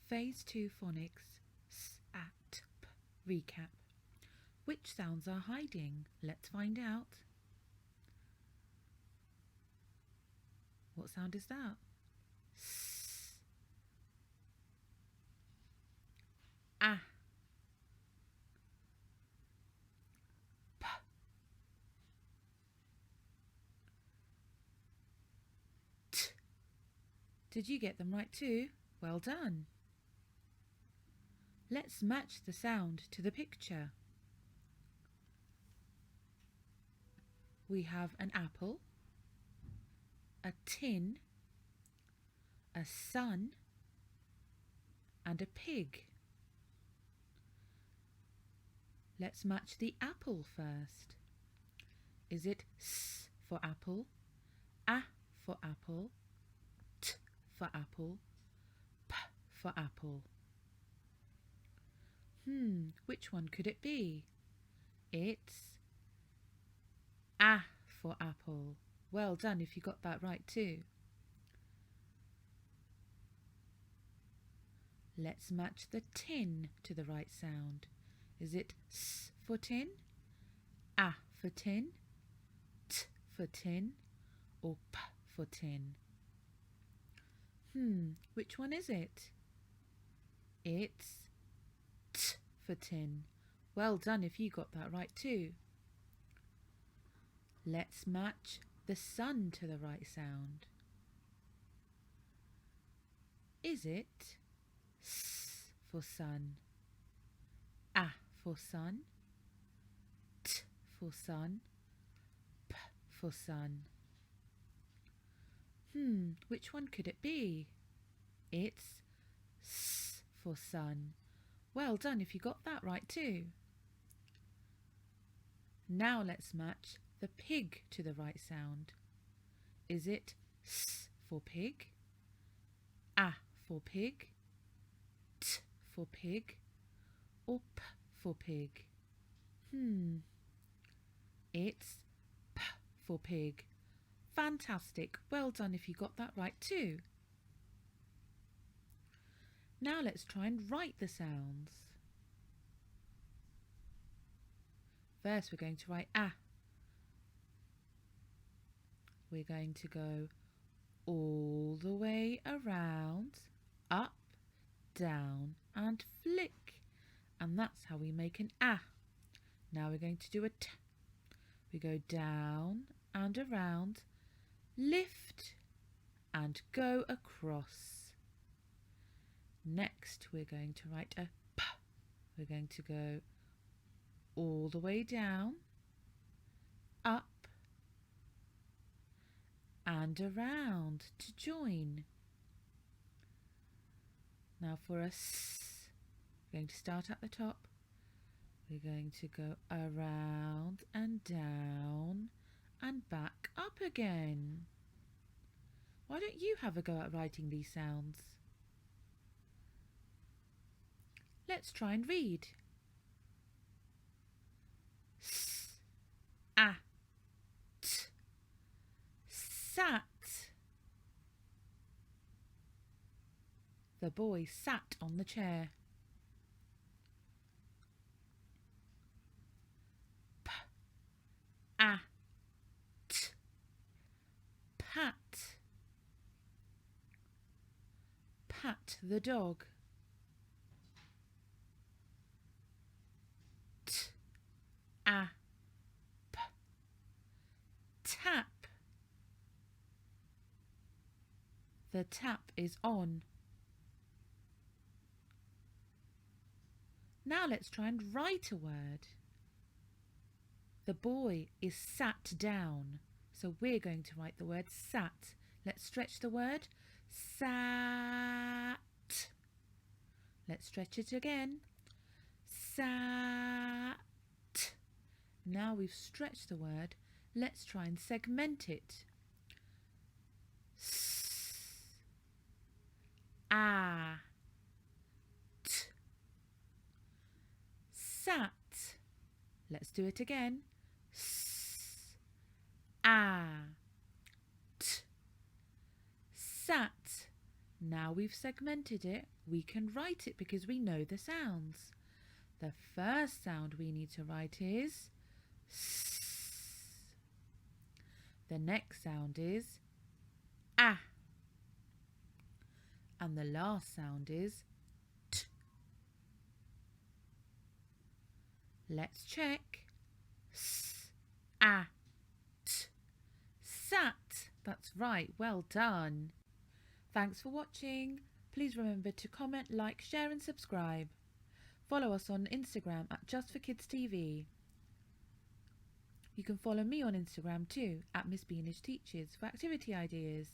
Phase 2 Phonics S at P recap. Which sounds are hiding? Let's find out. What sound is that? S. Ah. P. T. Did you get them right too? Well done. Let's match the sound to the picture. We have an apple, a tin, a sun, and a pig. Let's match the apple first. Is it S for apple, A for apple, T for apple, P for apple? Which one could it be? It's A for apple. Well done if you got that right too. Let's match the tin to the right sound. Is it S for tin, A for tin, T for tin, or P for tin? Which one is it? It's T for tin. Well done if you got that right too. Let's match the sun to the right sound. Is it S for sun, A for sun, T for sun, P for sun? Which one could it be? It's S for sun. Well done if you got that right too. Now let's match the pig to the right sound. Is it S for pig, A for pig, T for pig, or P for pig? It's P for pig. Fantastic. Well done if you got that right too. Now let's try and write the sounds. First we're going to write A. We're going to go all the way around, up, down and flick. And that's how we make an A. Now we're going to do a T. We go down and around, lift and go across. Next we're going to write a P. We're going to go all the way down, up and around to join. Now for a S, we're going to start at the top. We're going to go around and down and back up again. Why don't you have a go at writing these sounds? Let's try and read. S, A, T, sat. The boy sat on the chair. P, A, T, pat. Pat the dog. T, A, P, tap. The tap is on. Now let's try and write a word. The boy is sat down, so we're going to write the word sat. Let's stretch the word. Sat. Let's stretch it again. Sat. Now we've stretched the word. Let's try and segment it. S, A, T, sat. Let's do it again. S, A, T, sat. Now we've segmented it, we can write it because we know the sounds. The first sound we need to write is S. The next sound is A. And the last sound is T. Let's check. S, A, T. Sat. That's right, well done. Thanks for watching. Please remember to comment, like, share and subscribe. Follow us on Instagram at JustForKidsTV. You can follow me on Instagram too at Miss Beanish Teaches for activity ideas.